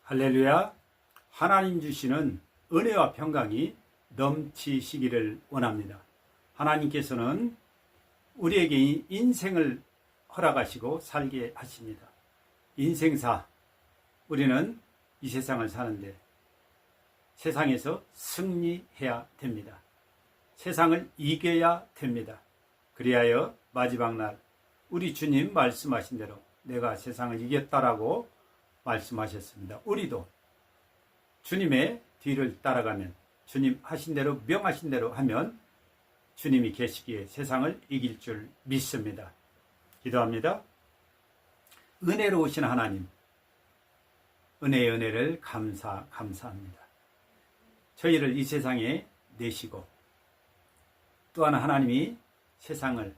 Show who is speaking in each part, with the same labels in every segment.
Speaker 1: 할렐루야. 하나님 주시는 은혜와 평강이 넘치시기를 원합니다. 하나님께서는 우리에게 인생을 허락하시고 살게 하십니다. 인생사, 우리는 이 세상을 사는데 세상에서 승리해야 됩니다. 세상을 이겨야 됩니다. 그리하여 마지막 날 우리 주님 말씀하신 대로 내가 세상을 이겼다라고 말씀하셨습니다. 우리도 주님의 뒤를 따라가면, 주님 하신 대로 명하신 대로 하면 주님이 계시기에 세상을 이길 줄 믿습니다. 기도합니다. 은혜로우신 하나님, 은혜의 은혜를 감사합니다. 저희를 이 세상에 내시고 또한 하나님이 세상을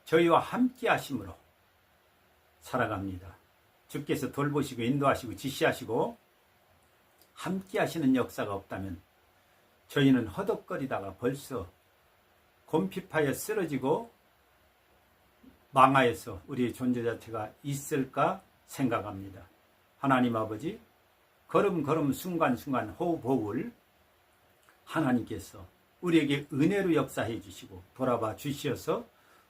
Speaker 1: 저희와 함께 하심으로 살아갑니다. 주께서 돌보시고 인도하시고 지시하시고 함께 하시는 역사가 없다면 저희는 허덕거리다가 벌써 곰핍하여 쓰러지고 망하여서 우리의 존재 자체가 있을까 생각합니다. 하나님 아버지, 걸음걸음 순간순간 호흡호흡을 하나님께서 우리에게 은혜로 역사해 주시고 돌아봐 주시어서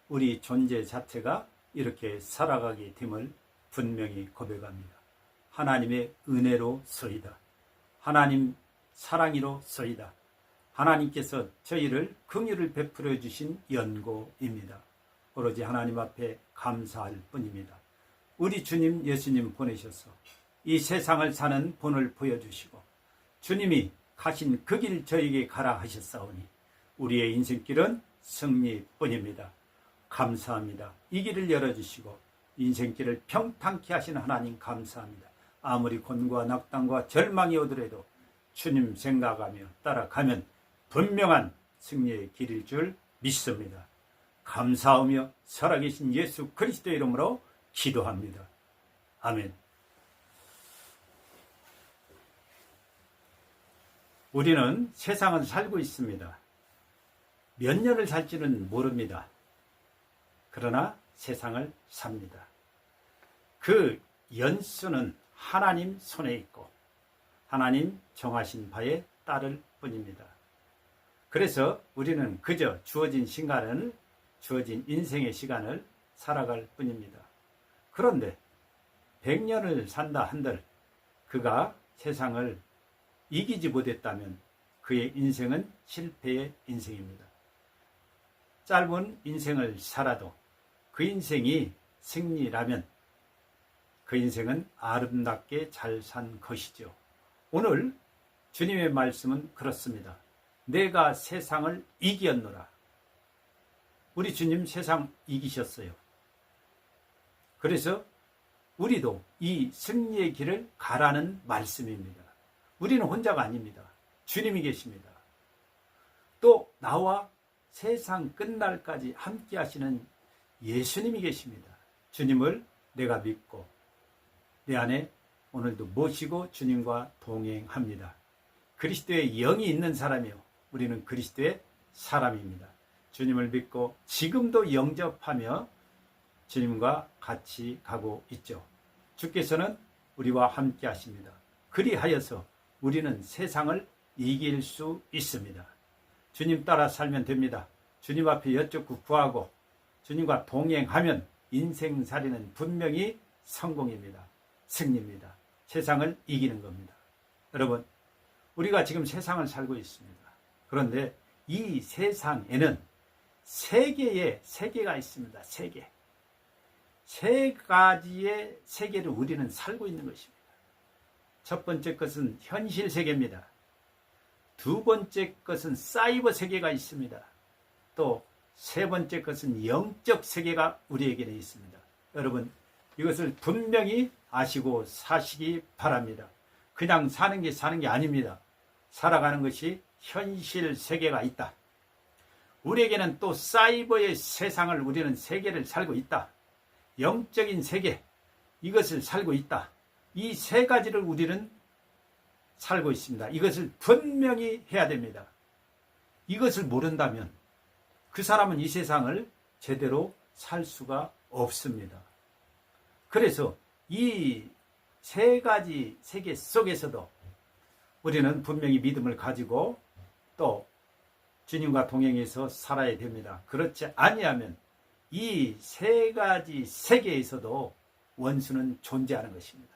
Speaker 1: 우리 존재 자체가 이렇게 살아가게 됨을 분명히 고백합니다. 하나님의 은혜로서이다. 하나님 사랑이로 서이다. 하나님께서 저희를 긍휼을 베풀어 주신 연고입니다. 오로지 하나님 앞에 감사할 뿐입니다. 우리 주님 예수님 보내셔서 이 세상을 사는 본을 보여주시고 주님이 가신 그 길 저에게 가라 하셨사오니 우리의 인생길은 승리뿐입니다. 감사합니다. 이 길을 열어주시고 인생길을 평탄케 하시는 하나님 감사합니다. 아무리 곤고와 낙담과 절망이 오더라도 주님 생각하며 따라가면 분명한 승리의 길일 줄 믿습니다. 감사하며 살아계신 예수 그리스도의 이름으로 기도합니다. 아멘. 우리는 세상을 살고 있습니다. 몇 년을 살지는 모릅니다. 그러나 세상을 삽니다. 그 연수는 하나님 손에 있고 하나님 정하신 바에 따를 뿐입니다. 그래서 우리는 그저 주어진 시간을, 주어진 인생의 시간을 살아갈 뿐입니다. 그런데 100년을 산다 한들 그가 세상을 이기지 못했다면 그의 인생은 실패의 인생입니다. 짧은 인생을 살아도 그 인생이 승리라면 그 인생은 아름답게 잘 산 것이죠. 오늘 주님의 말씀은 그렇습니다. 내가 세상을 이겼노라. 우리 주님 세상 이기셨어요. 그래서 우리도 이 승리의 길을 가라는 말씀입니다. 우리는 혼자가 아닙니다. 주님이 계십니다. 또 나와 세상 끝날까지 함께 하시는 예수님이 계십니다. 주님을 내가 믿고 내 안에 오늘도 모시고 주님과 동행합니다. 그리스도의 영이 있는 사람이요. 우리는 그리스도의 사람입니다. 주님을 믿고 지금도 영접하며 주님과 같이 가고 있죠. 주께서는 우리와 함께 하십니다. 그리하여서 우리는 세상을 이길 수 있습니다. 주님 따라 살면 됩니다. 주님 앞에 여쭙고 구하고 주님과 동행하면 인생살이는 분명히 성공입니다. 승리입니다. 세상을 이기는 겁니다. 여러분, 우리가 지금 세상을 살고 있습니다. 그런데 이 세상에는 세 개의 세계가 있습니다. 세 개. 세 가지의 세계를 우리는 살고 있는 것입니다. 첫 번째 것은 현실 세계입니다. 두 번째 것은 사이버 세계가 있습니다. 또 세 번째 것은 영적 세계가 우리에게는 있습니다. 여러분, 이것을 분명히 아시고 사시기 바랍니다. 그냥 사는 게 아닙니다. 살아가는 것이 현실 세계가 있다. 우리에게는 또 사이버의 세상을 우리는 세계를 살고 있다. 영적인 세계, 이것을 살고 있다. 이 세 가지를 우리는 살고 있습니다. 이것을 분명히 해야 됩니다. 이것을 모른다면 그 사람은 이 세상을 제대로 살 수가 없습니다. 그래서 이 세 가지 세계 속에서도 우리는 분명히 믿음을 가지고 또 주님과 동행해서 살아야 됩니다. 그렇지 아니하면 이 세 가지 세계에서도 원수는 존재하는 것입니다.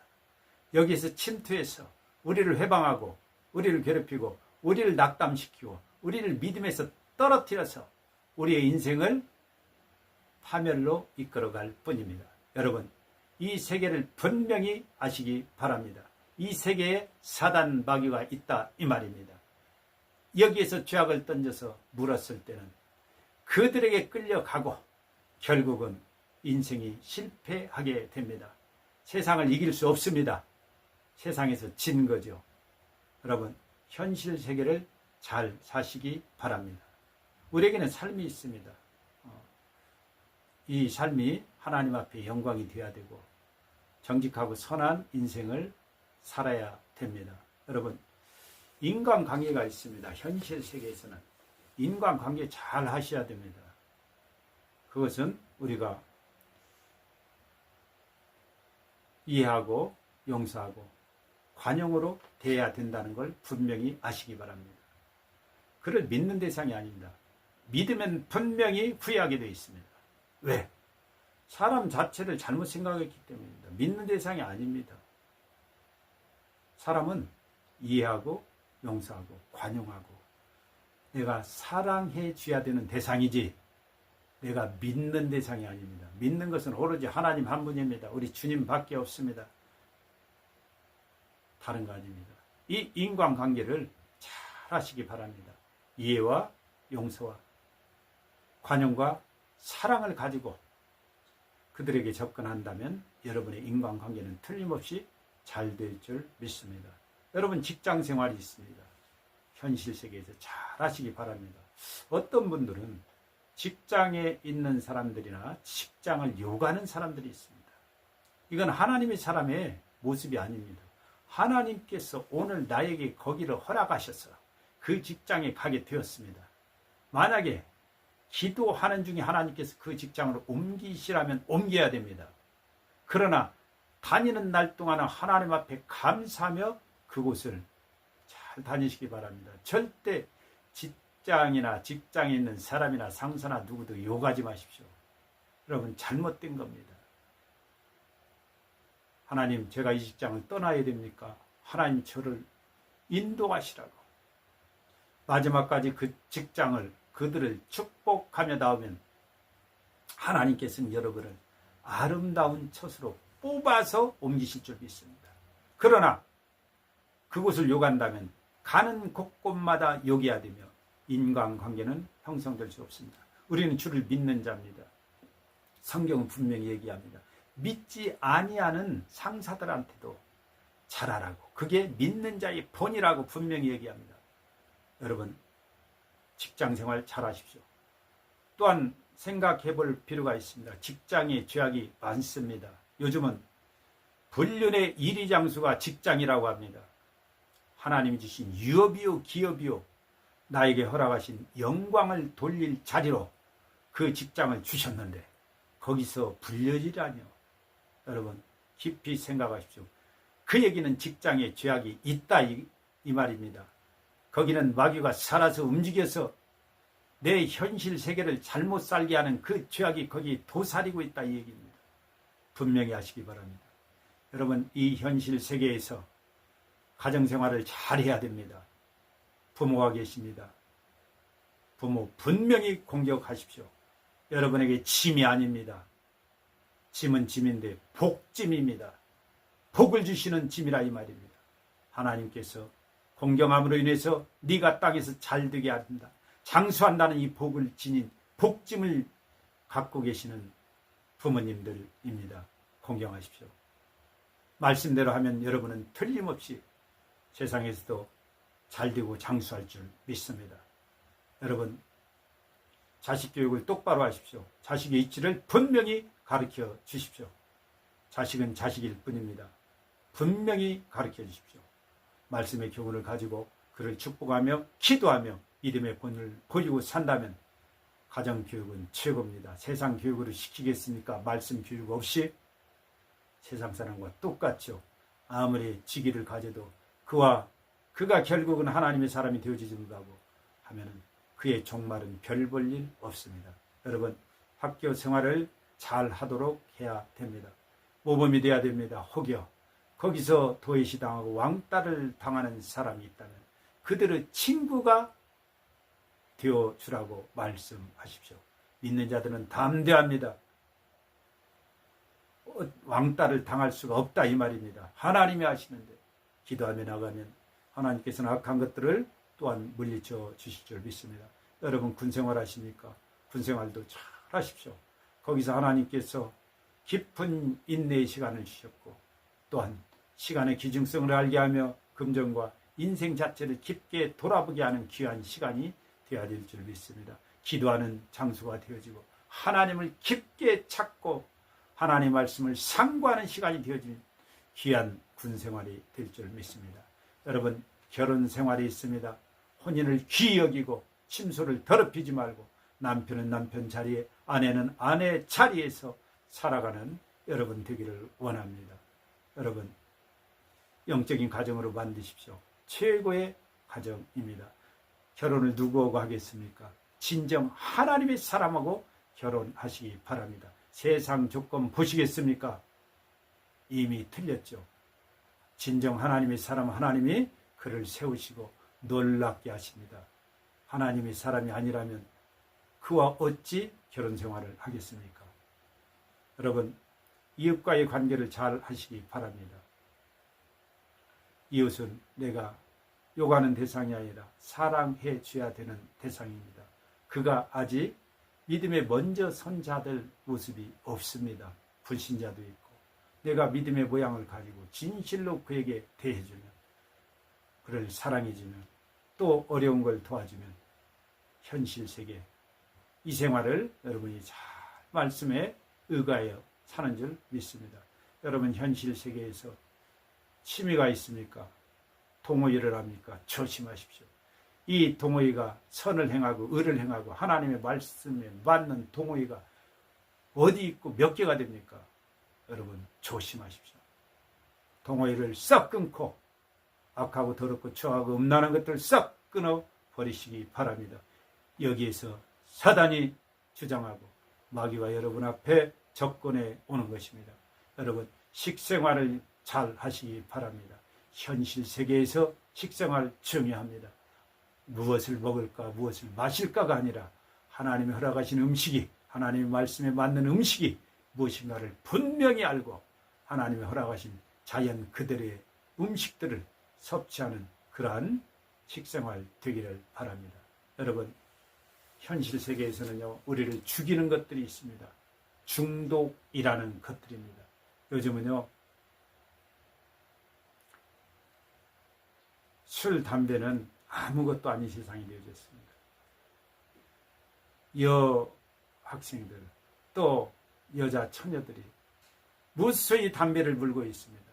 Speaker 1: 여기서 침투해서 우리를 회방하고 우리를 괴롭히고 우리를 낙담시키고 우리를 믿음에서 떨어뜨려서 우리의 인생을 파멸로 이끌어갈 뿐입니다. 여러분, 이 세계를 분명히 아시기 바랍니다. 이 세계에 사단 마귀가 있다 이 말입니다. 여기에서 죄악을 던져서 물었을 때는 그들에게 끌려가고 결국은 인생이 실패하게 됩니다. 세상을 이길 수 없습니다. 세상에서 진 거죠. 여러분, 현실 세계를 잘 사시기 바랍니다. 우리에게는 삶이 있습니다. 이 삶이 하나님 앞에 영광이 되어야 되고 정직하고 선한 인생을 살아야 됩니다. 여러분, 인간관계가 있습니다. 현실 세계에서는 인간관계 잘 하셔야 됩니다. 그것은 우리가 이해하고 용서하고 관용으로 대해야 된다는 걸 분명히 아시기 바랍니다. 그를 믿는 대상이 아닙니다. 믿으면 분명히 후회하게 되어 있습니다. 왜? 사람 자체를 잘못 생각했기 때문입니다. 믿는 대상이 아닙니다. 사람은 이해하고 용서하고 관용하고 내가 사랑해 줘야 되는 대상이지 내가 믿는 대상이 아닙니다. 믿는 것은 오로지 하나님 한 분입니다. 우리 주님밖에 없습니다. 다른 거 아닙니다. 이 인간관계를 잘 하시기 바랍니다. 이해와 용서와 관용과 사랑을 가지고 그들에게 접근한다면 여러분의 인간관계는 틀림없이 잘 될 줄 믿습니다. 여러분, 직장 생활이 있습니다. 현실 세계에서 잘 하시기 바랍니다. 어떤 분들은 직장에 있는 사람들이나 직장을 요구하는 사람들이 있습니다. 이건 하나님의 사람의 모습이 아닙니다. 하나님께서 오늘 나에게 거기를 허락하셔서 그 직장에 가게 되었습니다. 만약에 기도하는 중에 하나님께서 그 직장으로 옮기시라면 옮겨야 됩니다. 그러나 다니는 날 동안은 하나님 앞에 감사하며 그곳을 잘 다니시기 바랍니다. 절대 직장이나 직장에 있는 사람이나 상사나 누구도 욕하지 마십시오. 여러분, 잘못된 겁니다. 하나님, 제가 이 직장을 떠나야 됩니까? 하나님, 저를 인도하시라고. 마지막까지 그 직장을 그들을 축복하며 나오면 하나님께서는 여러분을 아름다운 처소로 뽑아서 옮기실 줄 믿습니다. 그러나 그곳을 욕한다면 가는 곳곳마다 욕해야 되며 인간관계는 형성될 수 없습니다. 우리는 주를 믿는 자입니다. 성경은 분명히 얘기합니다. 믿지 아니하는 상사들한테도 잘하라고. 그게 믿는 자의 본이라고 분명히 얘기합니다. 여러분, 직장생활 잘하십시오. 또한 생각해 볼 필요가 있습니다. 직장에 죄악이 많습니다. 요즘은 불륜의 1위 장수가 직장이라고 합니다. 하나님이 주신 유업이요 기업이요 나에게 허락하신 영광을 돌릴 자리로 그 직장을 주셨는데 거기서 불륜이라뇨. 여러분, 깊이 생각하십시오. 그 얘기는 직장에 죄악이 있다 이 말입니다. 거기는 마귀가 살아서 움직여서 내 현실 세계를 잘못 살게 하는 그 죄악이 거기 도사리고 있다 이 얘기입니다. 분명히 하시기 바랍니다. 여러분, 이 현실 세계에서 가정생활을 잘해야 됩니다. 부모가 계십니다. 부모 분명히 공격하십시오. 여러분에게 짐이 아닙니다. 짐은 짐인데 복짐입니다. 복을 주시는 짐이라 이 말입니다. 하나님께서 공경함으로 인해서 네가 땅에서 잘되게 한다. 장수한다는 이 복을 지닌 복짐을 갖고 계시는 부모님들입니다. 공경하십시오. 말씀대로 하면 여러분은 틀림없이 세상에서도 잘되고 장수할 줄 믿습니다. 여러분, 자식 교육을 똑바로 하십시오. 자식의 이치를 분명히 가르쳐 주십시오. 자식은 자식일 뿐입니다. 분명히 가르쳐 주십시오. 말씀의 교훈을 가지고 그를 축복하며 기도하며 믿음의 본을 보이고 산다면 가정교육은 최고입니다. 세상 교육으로 시키겠습니까? 말씀 교육 없이 세상 사람과 똑같죠. 아무리 직위를 가져도 그가 결국은 하나님의 사람이 되어지지 못하고 하면은 그의 종말은 별 볼 일 없습니다. 여러분, 학교 생활을 잘 하도록 해야 됩니다. 모범이 돼야 됩니다. 혹여 거기서 도외시 당하고 왕따를 당하는 사람이 있다면 그들의 친구가 되어주라고 말씀하십시오. 믿는 자들은 담대합니다. 왕따를 당할 수가 없다 이 말입니다. 하나님이 하시는데 기도하며 나가면 하나님께서는 악한 것들을 또한 물리쳐 주실 줄 믿습니다. 여러분 군생활 하십니까? 군생활도 잘 하십시오. 거기서 하나님께서 깊은 인내의 시간을 주셨고 또한 시간의 기중성을 알게 하며 금전과 인생 자체를 깊게 돌아보게 하는 귀한 시간이 되어야 될 줄 믿습니다. 기도하는 장소가 되어지고 하나님을 깊게 찾고 하나님의 말씀을 상고하는 시간이 되어진 귀한 군생활이 될 줄 믿습니다. 여러분, 결혼 생활이 있습니다. 혼인을 귀히 여기고 침소를 더럽히지 말고 남편은 남편 자리에 아내는 아내 자리에서 살아가는 여러분 되기를 원합니다. 여러분, 영적인 가정으로 만드십시오. 최고의 가정입니다. 결혼을 누구하고 하겠습니까? 진정 하나님의 사람하고 결혼하시기 바랍니다. 세상 조건 보시겠습니까? 이미 틀렸죠. 진정 하나님의 사람 하나님이 그를 세우시고 놀랍게 하십니다. 하나님의 사람이 아니라면 그와 어찌 결혼 생활을 하겠습니까? 여러분, 이웃과의 관계를 잘 하시기 바랍니다. 이웃은 내가 욕하는 대상이 아니라 사랑해 줘야 되는 대상입니다. 그가 아직 믿음에 먼저 선 자들 모습이 없습니다. 불신자도 있고 내가 믿음의 모양을 가지고 진실로 그에게 대해주면 그를 사랑해주면 또 어려운 걸 도와주면 현실 세계 이 생활을 여러분이 잘 말씀에 의거하여 사는 줄 믿습니다. 여러분 현실 세계에서 취미가 있습니까? 동호회를 합니까? 조심하십시오. 이 동호회가 선을 행하고 의를 행하고 하나님의 말씀에 맞는 동호회가 어디 있고 몇 개가 됩니까? 여러분 조심하십시오. 동호회를 싹 끊고 악하고 더럽고 추하고 음란한 것들을 싹 끊어 버리시기 바랍니다. 여기에서 사단이 주장하고 마귀가 여러분 앞에 접근해 오는 것입니다. 여러분 식생활을 잘 하시기 바랍니다. 현실 세계에서 식생활 중요합니다. 무엇을 먹을까 무엇을 마실까가 아니라 하나님이 허락하신 음식이 하나님의 말씀에 맞는 음식이 무엇인가를 분명히 알고 하나님이 허락하신 자연 그대로의 음식들을 섭취하는 그러한 식생활 되기를 바랍니다. 여러분 현실 세계에서는요 우리를 죽이는 것들이 있습니다. 중독이라는 것들입니다. 요즘은요 술, 담배는 아무것도 아닌 세상이 되어졌습니다. 여학생들 또 여자 처녀들이 무수히 담배를 물고 있습니다.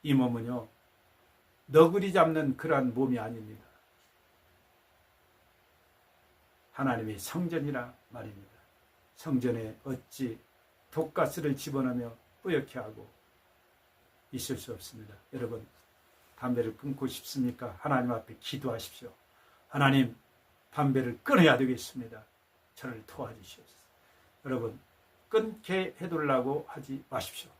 Speaker 1: 이 몸은요 너구리 잡는 그러한 몸이 아닙니다. 하나님의 성전이라 말입니다. 성전에 어찌 독가스를 집어넣으며 뿌옇게 하고 있을 수 없습니다. 여러분 담배를 끊고 싶습니까? 하나님 앞에 기도하십시오. 하나님 담배를 끊어야 되겠습니다. 저를 도와주시옵소서. 여러분 끊게 해달라고 하지 마십시오.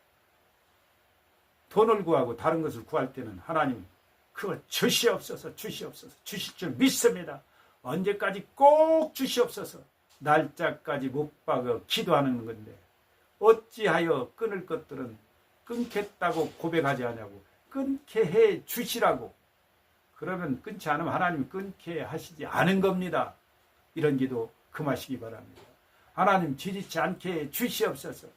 Speaker 1: 돈을 구하고 다른 것을 구할 때는 하나님 그거 주시옵소서 주실 줄 믿습니다. 언제까지 꼭 주시옵소서. 날짜까지 못 박아 기도하는 건데 어찌하여 끊을 것들은 끊겠다고 고백하지 않냐고 끊게 해 주시라고. 그러면 끊지 않으면 하나님이 끊게 하시지 않은 겁니다. 이런 기도 금하시기 바랍니다. 하나님 지지치 않게 해 주시옵소서.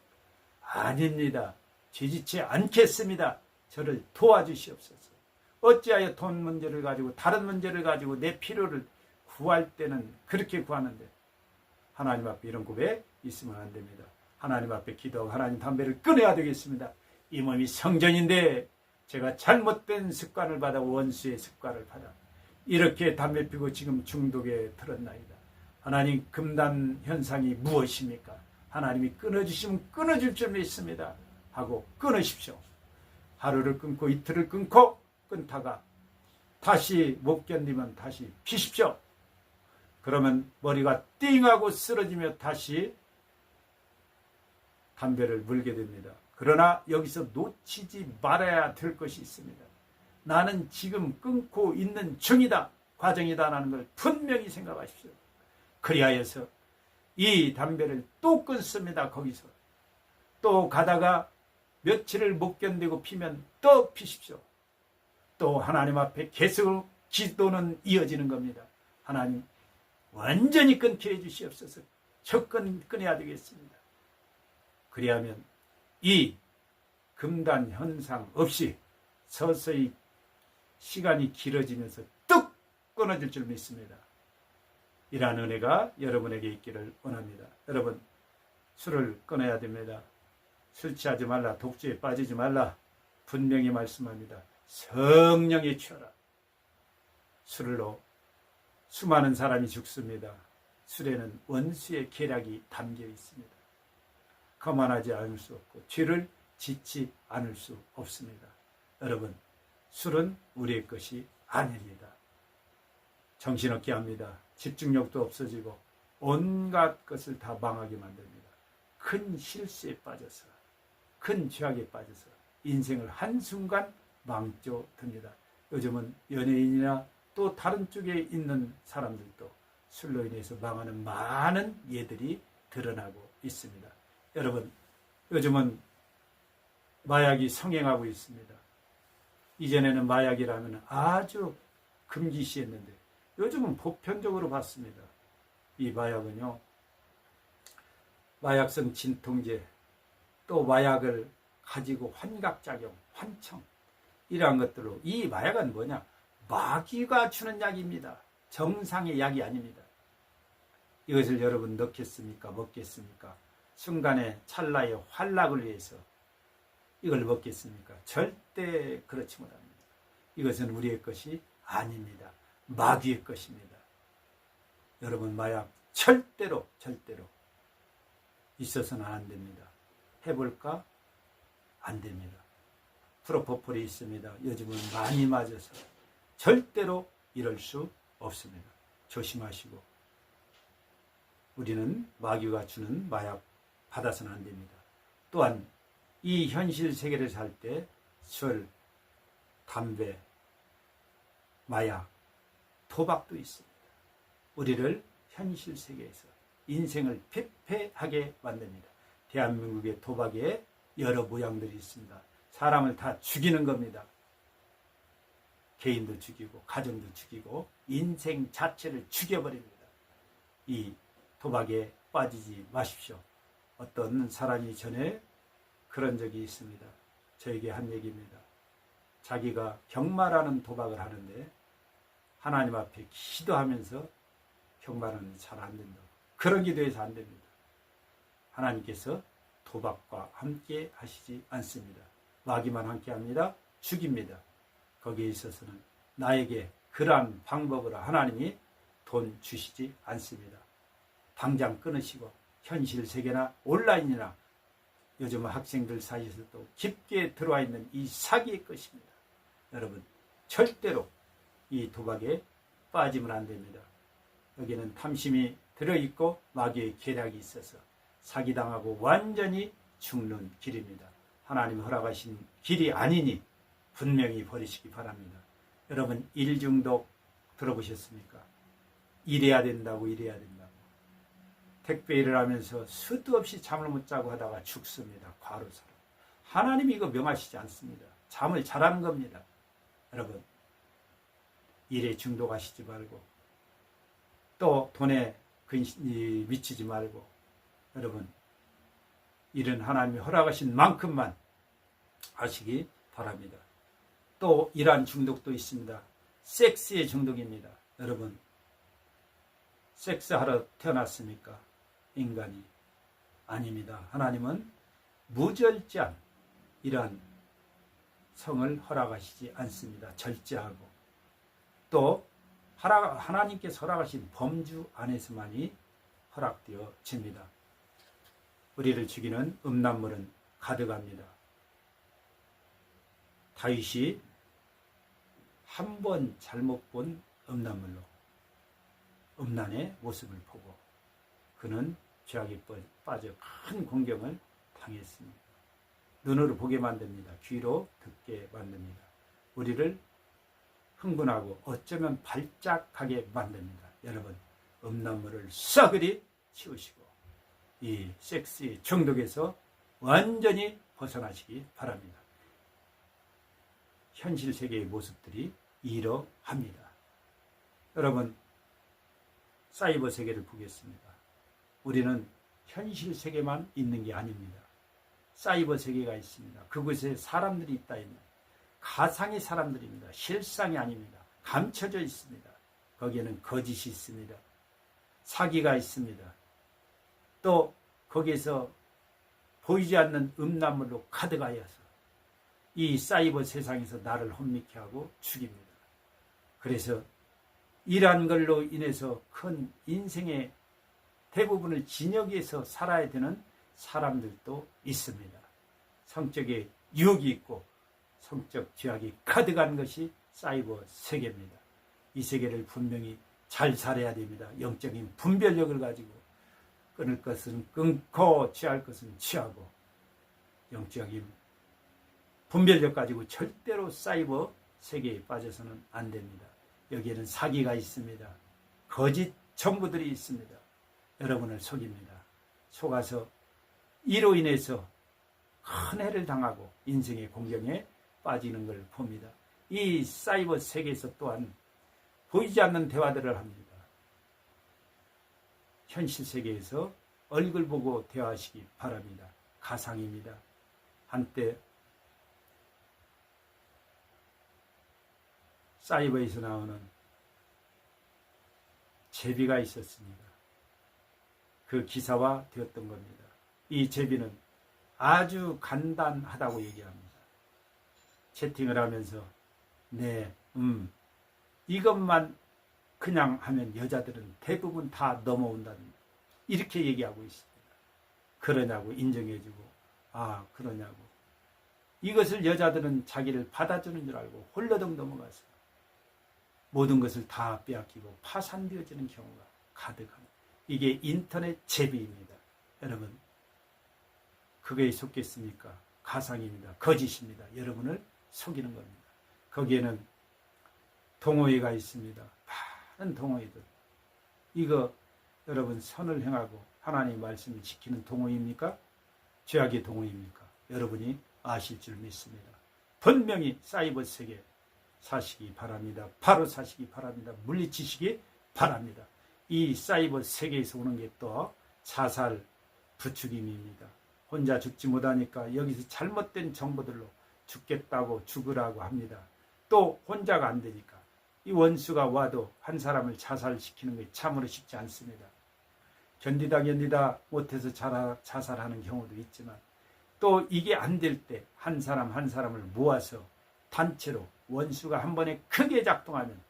Speaker 1: 아닙니다. 지지치 않겠습니다. 저를 도와주시옵소서. 어찌하여 돈 문제를 가지고 다른 문제를 가지고 내 필요를 구할 때는 그렇게 구하는데 하나님 앞에 이런 고백 있으면 안 됩니다. 하나님 앞에 기도하고 하나님 담배를 끊어야 되겠습니다. 이 몸이 성전인데 제가 잘못된 습관을 받아 원수의 습관을 받아 이렇게 담배 피고 지금 중독에 들었나이다. 하나님 금단 현상이 무엇입니까? 하나님이 끊어주시면 끊어줄 줄 믿습니다. 하고 끊으십시오. 하루를 끊고 이틀을 끊고 끊다가 다시 못 견디면 다시 피십시오. 그러면 머리가 띵하고 쓰러지며 다시 담배를 물게 됩니다. 그러나 여기서 놓치지 말아야 될 것이 있습니다. 나는 지금 끊고 있는 중이다, 과정이다라는 걸 분명히 생각하십시오. 그리하여서 이 담배를 또 끊습니다. 거기서 또 가다가 며칠을 못 견디고 피면 또 피십시오. 또 하나님 앞에 계속 기도는 이어지는 겁니다. 하나님 완전히 끊게 해주시옵소서. 끊어야 되겠습니다. 그리하면 이 금단 현상 없이 서서히 시간이 길어지면서 뚝 끊어질 줄 믿습니다. 이러한 은혜가 여러분에게 있기를 원합니다. 여러분, 술을 끊어야 됩니다. 술 취하지 말라, 독주에 빠지지 말라, 분명히 말씀합니다. 성령에 취하라. 술로 수많은 사람이 죽습니다. 술에는 원수의 계략이 담겨 있습니다. 거만하지 않을 수 없고 죄를 짓지 않을 수 없습니다. 여러분, 술은 우리의 것이 아닙니다. 정신없게 합니다. 집중력도 없어지고 온갖 것을 다 망하게 만듭니다. 큰 실수에 빠져서, 큰 죄악에 빠져서 인생을 한순간 망쳐듭니다. 요즘은 연예인이나 또 다른 쪽에 있는 사람들도 술로 인해서 망하는 많은 예들이 드러나고 있습니다. 여러분, 요즘은 마약이 성행하고 있습니다. 이전에는 마약이라면 아주 금기시했는데 요즘은 보편적으로 봤습니다. 이 마약은요, 마약성 진통제, 또 마약을 가지고 환각작용, 환청, 이러한 것들로, 이 마약은 뭐냐? 마귀가 주는 약입니다. 정상의 약이 아닙니다. 이것을 여러분 넣겠습니까? 먹겠습니까? 순간의 찰나의 환락을 위해서 이걸 먹겠습니까? 절대 그렇지 못합니다. 이것은 우리의 것이 아닙니다. 마귀의 것입니다. 여러분, 마약 절대로 있어서는 안 됩니다. 해볼까? 안 됩니다. 프로포폴이 있습니다. 요즘은 많이 맞아서 절대로 이럴 수 없습니다. 조심하시고, 우리는 마귀가 주는 마약 받아서는 안 됩니다. 또한 이 현실 세계를 살 때 술, 담배, 마약, 도박도 있습니다. 우리를 현실 세계에서 인생을 패패하게 만듭니다. 대한민국의 도박에 여러 모양들이 있습니다. 사람을 다 죽이는 겁니다. 개인도 죽이고 가정도 죽이고 인생 자체를 죽여버립니다. 이 도박에 빠지지 마십시오. 어떤 사람이 전에 그런 적이 있습니다. 저에게 한 얘기입니다. 자기가 경마라는 도박을 하는데 하나님 앞에 기도하면서 경마는 잘 안 된다고. 그런 기도해서 안 됩니다. 하나님께서 도박과 함께 하시지 않습니다. 마귀만 함께 합니다. 죽입니다. 거기에 있어서는 나에게 그러한 방법으로 하나님이 돈 주시지 않습니다. 당장 끊으시고 현실 세계나 온라인이나 요즘 학생들 사이에서도 깊게 들어와 있는 이 사기의 것입니다. 여러분, 절대로 이 도박에 빠지면 안 됩니다. 여기는 탐심이 들어있고 마귀의 계략이 있어서 사기당하고 완전히 죽는 길입니다. 하나님 허락하신 길이 아니니 분명히 버리시기 바랍니다. 여러분, 일중독 들어보셨습니까? 이래야 된다고. 택배 일을 하면서 수도 없이 잠을 못 자고 하다가 죽습니다. 과로사로. 하나님이 이거 명하시지 않습니다. 잠을 잘하는 겁니다. 여러분, 일에 중독하시지 말고 또 돈에 미치지 말고, 여러분, 일은 하나님이 허락하신 만큼만 하시기 바랍니다. 또 이러한 중독도 있습니다. 섹스의 중독입니다. 여러분, 섹스하러 태어났습니까? 인간이 아닙니다. 하나님은 무절제한 이러한 성을 허락하시지 않습니다. 절제하고, 또 하나님께서 허락하신 범주 안에서만이 허락되어집니다. 우리를 죽이는 음란물은 가득합니다. 다윗이 한 번 잘못 본 음란물로 음란의 모습을 보고 그는 죄악에 빠져 큰 공경을 당했습니다. 눈으로 보게 만듭니다. 귀로 듣게 만듭니다. 우리를 흥분하고 어쩌면 발작하게 만듭니다. 여러분, 음란물을 싸그리 치우시고 이 섹스의 중독에서 완전히 벗어나시기 바랍니다. 현실 세계의 모습들이 이러합니다. 여러분, 사이버 세계를 보겠습니다. 우리는 현실 세계만 있는 게 아닙니다. 사이버 세계가 있습니다. 그곳에 사람들이 있다 있는 가상의 사람들입니다. 실상이 아닙니다. 감춰져 있습니다. 거기에는 거짓이 있습니다. 사기가 있습니다. 또 거기에서 보이지 않는 음란물로 가득하여서 이 사이버 세상에서 나를 혼미케 하고 죽입니다. 그래서 이러한 걸로 인해서 큰 인생의 대부분을 진역에서 살아야 되는 사람들도 있습니다. 성적인 유혹이 있고 성적 죄악이 가득한 것이 사이버 세계입니다. 이 세계를 분명히 잘 살아야 됩니다. 영적인 분별력을 가지고 끊을 것은 끊고 취할 것은 취하고 영적인 분별력 가지고 절대로 사이버 세계에 빠져서는 안 됩니다. 여기에는 사기가 있습니다. 거짓 정보들이 있습니다. 여러분을 속입니다. 속아서 이로 인해서 큰 해를 당하고 인생의 공경에 빠지는 걸 봅니다. 이 사이버 세계에서 또한 보이지 않는 대화들을 합니다. 현실 세계에서 얼굴 보고 대화하시기 바랍니다. 가상입니다. 한때 사이버에서 나오는 제비가 있었습니다. 그 기사화 되었던 겁니다. 이 제비는 아주 간단하다고 얘기합니다. 채팅을 하면서 이것만 그냥 하면 여자들은 대부분 다 넘어온다는 이렇게 얘기하고 있습니다. 그러냐고 인정해주고 그러냐고 이것을 여자들은 자기를 받아주는 줄 알고 홀러덩 넘어가서 모든 것을 다 빼앗기고 파산되어지는 경우가 가득합니다. 이게 인터넷 제비입니다. 여러분, 그거에 속겠습니까? 가상입니다. 거짓입니다. 여러분을 속이는 겁니다. 거기에는 동호회가 있습니다. 많은 동호회들. 이거 여러분 선을 행하고 하나님의 말씀을 지키는 동호회입니까? 죄악의 동호회입니까? 여러분이 아실 줄 믿습니다. 분명히 사이버 세계 사시기 바랍니다. 바로 사시기 바랍니다. 물리치시기 바랍니다. 이 사이버 세계에서 오는 게 또 자살 부추김입니다. 혼자 죽지 못하니까 여기서 잘못된 정보들로 죽겠다고 죽으라고 합니다. 또 혼자가 안 되니까 이 원수가 와도 한 사람을 자살시키는 게 참으로 쉽지 않습니다. 견디다 못해서 자살하는 경우도 있지만 또 이게 안 될 때 한 사람 한 사람을 모아서 단체로 원수가 한 번에 크게 작동하면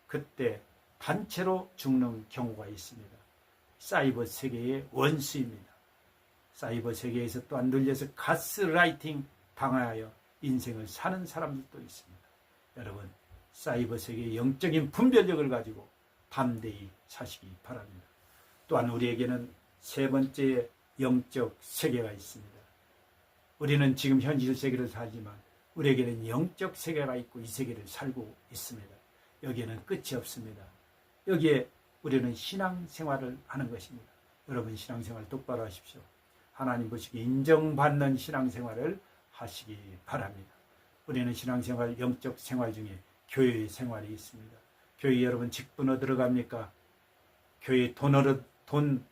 Speaker 1: 그때 단체로 죽는 경우가 있습니다. 사이버 세계의 원수입니다. 사이버 세계에서 또한 눌려서 가스라이팅 당하여 인생을 사는 사람들도 있습니다. 여러분, 사이버 세계의 영적인 분별력을 가지고 담대히 사시기 바랍니다. 또한 우리에게는 세 번째 영적 세계가 있습니다. 우리는 지금 현실 세계를 살지만 우리에게는 영적 세계가 있고 이 세계를 살고 있습니다. 여기에는 끝이 없습니다. 여기에 우리는 신앙생활을 하는 것입니다. 여러분, 신앙생활 똑바로 하십시오. 하나님 보시기에 인정받는 신앙생활을 하시기 바랍니다. 우리는 신앙생활, 영적 생활 중에 교회 생활이 있습니다. 교회 여러분 직분으로 들어갑니까? 교회 돈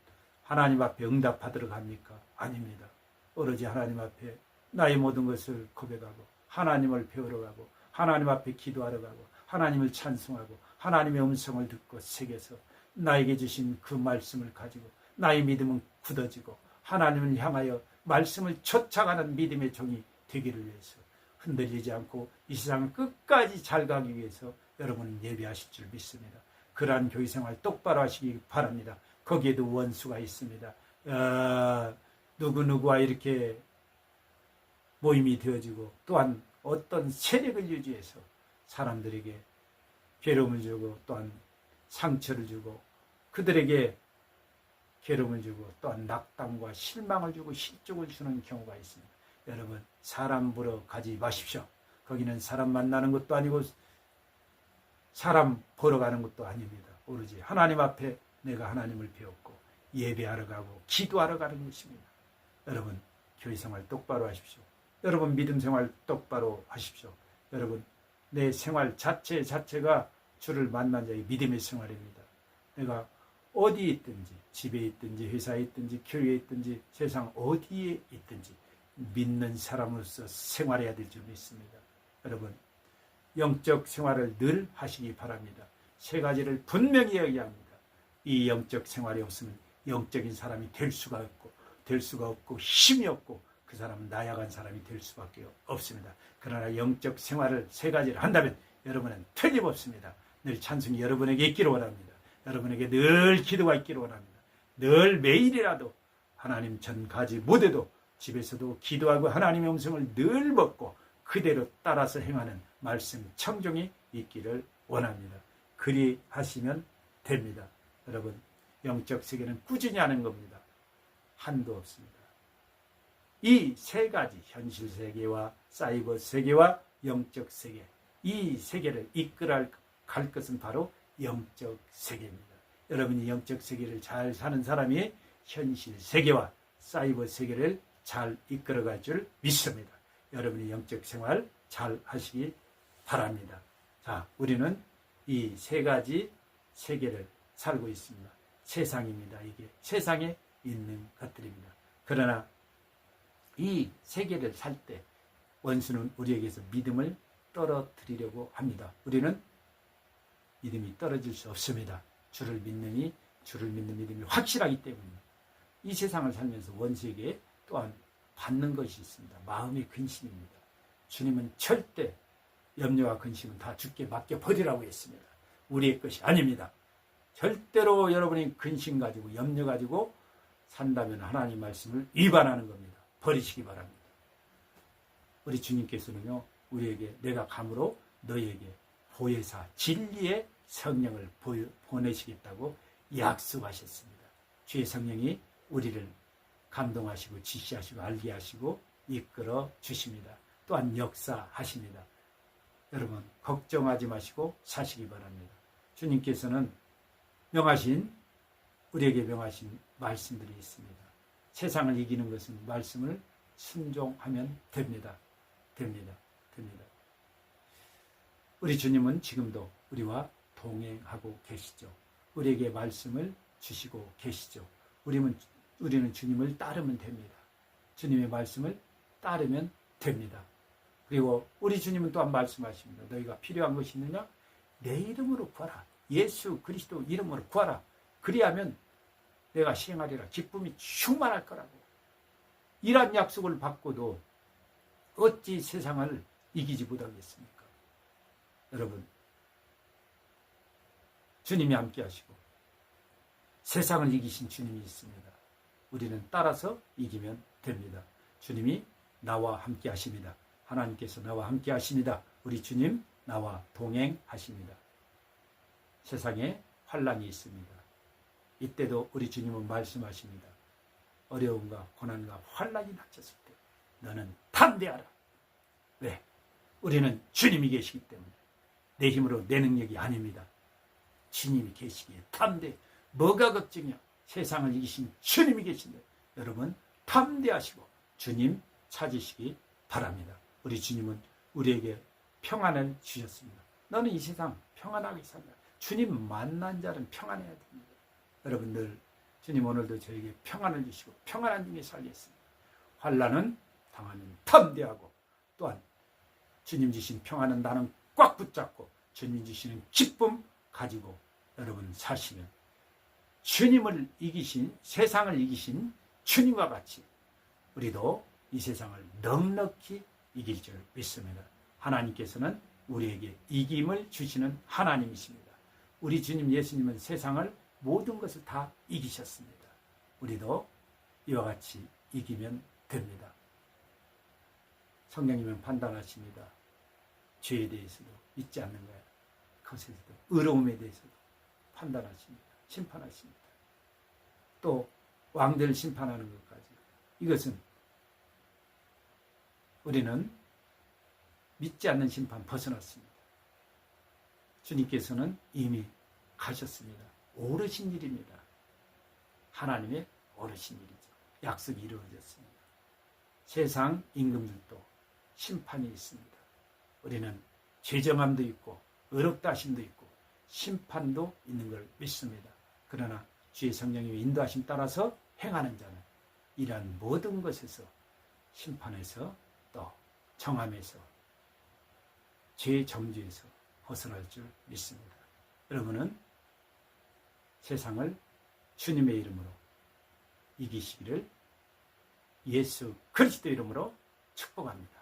Speaker 1: 하나님 앞에 응답받으러 갑니까? 아닙니다. 오로지 하나님 앞에 나의 모든 것을 고백하고 하나님을 배우러 가고 하나님 앞에 기도하러 가고 하나님을 찬송하고 하나님의 음성을 듣고 새겨서 나에게 주신 그 말씀을 가지고 나의 믿음은 굳어지고 하나님을 향하여 말씀을 쫓아가는 믿음의 종이 되기를 위해서 흔들리지 않고 이 세상을 끝까지 잘 가기 위해서 여러분은 예비하실 줄 믿습니다. 그러한 교회생활 똑바로 하시기 바랍니다. 거기에도 원수가 있습니다. 누구누구와 이렇게 모임이 되어지고 또한 어떤 세력을 유지해서 사람들에게 괴로움을 주고 또한 상처를 주고 그들에게 괴로움을 주고 또한 낙담과 실망을 주고 실족을 주는 경우가 있습니다. 여러분, 사람 보러 가지 마십시오. 거기는 사람 만나는 것도 아니고 사람 보러 가는 것도 아닙니다. 오로지 하나님 앞에 내가 하나님을 배웠고 예배하러 가고 기도하러 가는 것입니다. 여러분, 교회 생활 똑바로 하십시오. 여러분, 믿음 생활 똑바로 하십시오. 여러분, 내 생활 자체가 주를 만난 자의 믿음의 생활입니다. 내가 어디에 있든지, 집에 있든지, 회사에 있든지, 교회에 있든지, 세상 어디에 있든지 믿는 사람으로서 생활해야 될 줄 믿습니다. 여러분, 영적 생활을 늘 하시기 바랍니다. 세 가지를 분명히 이야기합니다. 이 영적 생활이 없으면 영적인 사람이 될 수가 없고 힘이 없고 그 사람은 나약한 사람이 될 수밖에 없습니다. 그러나 영적 생활을 세 가지를 한다면 여러분은 틀림없습니다. 늘 찬송이 여러분에게 있기를 원합니다. 여러분에게 늘 기도가 있기를 원합니다. 늘 매일이라도 하나님 전가지 못해도 집에서도 기도하고 하나님의 음성을 늘 먹고 그대로 따라서 행하는 말씀 청종이 있기를 원합니다. 그리 하시면 됩니다. 여러분, 영적 세계는 꾸준히 하는 겁니다. 한도 없습니다. 이 세 가지, 현실 세계와 사이버 세계와 영적 세계, 이 세계를 이끌어 갈 것은 바로 영적 세계입니다. 여러분이 영적 세계를 잘 사는 사람이 현실 세계와 사이버 세계를 잘 이끌어갈 줄 믿습니다. 여러분이 영적 생활 잘 하시기 바랍니다. 자, 우리는 이 세 가지 세계를 살고 있습니다. 세상입니다. 이게 세상에 있는 것들입니다. 그러나 이 세계를 살 때 원수는 우리에게서 믿음을 떨어뜨리려고 합니다. 우리는 믿음이 떨어질 수 없습니다. 주를 믿는 믿음이 확실하기 때문에 이 세상을 살면서 원수에게 또한 받는 것이 있습니다. 마음의 근심입니다. 주님은 절대 염려와 근심은 다 주께 맡겨버리라고 했습니다. 우리의 것이 아닙니다. 절대로 여러분이 근심 가지고 염려 가지고 산다면 하나님 말씀을 위반하는 겁니다. 버리시기 바랍니다. 우리 주님께서는요, 우리에게 내가 감으로 너희에게 보혜사 진리의 성령을 보내시겠다고 약속하셨습니다. 주의 성령이 우리를 감동하시고 지시하시고 알게 하시고 이끌어 주십니다. 또한 역사하십니다. 여러분, 걱정하지 마시고 사시기 바랍니다. 주님께서는 우리에게 명하신 말씀들이 있습니다. 세상을 이기는 것은 말씀을 순종하면 됩니다. 우리 주님은 지금도 우리와 동행하고 계시죠. 우리에게 말씀을 주시고 계시죠. 우리는 주님을 따르면 됩니다. 주님의 말씀을 따르면 됩니다. 그리고 우리 주님은 또한 말씀하십니다. 너희가 필요한 것이 있느냐? 내 이름으로 구하라. 예수 그리스도 이름으로 구하라. 그리하면 내가 시행하리라. 기쁨이 충만할 거라고. 이런 약속을 받고도 어찌 세상을 이기지 못하겠습니까? 여러분, 주님이 함께 하시고 세상을 이기신 주님이 있습니다. 우리는 따라서 이기면 됩니다. 주님이 나와 함께 하십니다. 하나님께서 나와 함께 하십니다. 우리 주님 나와 동행하십니다. 세상에 환난이 있습니다. 이때도 우리 주님은 말씀하십니다. 어려움과 고난과 환난이 닥쳤을 때 너는 담대하라. 왜? 우리는 주님이 계시기 때문에 내 힘으로 내 능력이 아닙니다. 주님이 계시기에 담대. 뭐가 걱정이야? 세상을 이기신 주님이 계신데 여러분 담대하시고 주님 찾으시기 바랍니다. 우리 주님은 우리에게 평안을 주셨습니다. 너는 이 세상 평안하게 살라. 주님 만난 자는 평안해야 됩니다. 여러분들 주님 오늘도 저에게 평안을 주시고 평안한 중에 살겠습니다. 환난은 당하면 담대하고 또한 주님 주신 평안은 나는 꽉 붙잡고 주님 주시는 기쁨 가지고 여러분 사시면 주님을 이기신 세상을 이기신 주님과 같이 우리도 이 세상을 넉넉히 이길 줄 믿습니다. 하나님께서는 우리에게 이김을 주시는 하나님이십니다. 우리 주님 예수님은 세상을 모든 것을 다 이기셨습니다. 우리도 이와 같이 이기면 됩니다. 성령님은 판단하십니다. 죄에 대해서도 믿지 않는 거야. 그것에서도 의로움에 대해서도 판단하십니다. 심판하십니다. 또 왕들 심판하는 것까지. 이것은 우리는 믿지 않는 심판 벗어났습니다. 주님께서는 이미 가셨습니다. 오르신 일입니다. 하나님의 오르신 일이죠. 약속이 이루어졌습니다. 세상 임금들도 심판이 있습니다. 우리는 죄정함도 있고 의롭다 하심도 있고 심판도 있는 걸 믿습니다. 그러나 주의 성령님의 인도하심 따라서 행하는 자는 이러한 모든 것에서 심판에서 또 정함에서 죄의 정죄에서 벗어날 줄 믿습니다. 여러분은 세상을 주님의 이름으로 이기시기를 예수 그리스도 이름으로 축복합니다.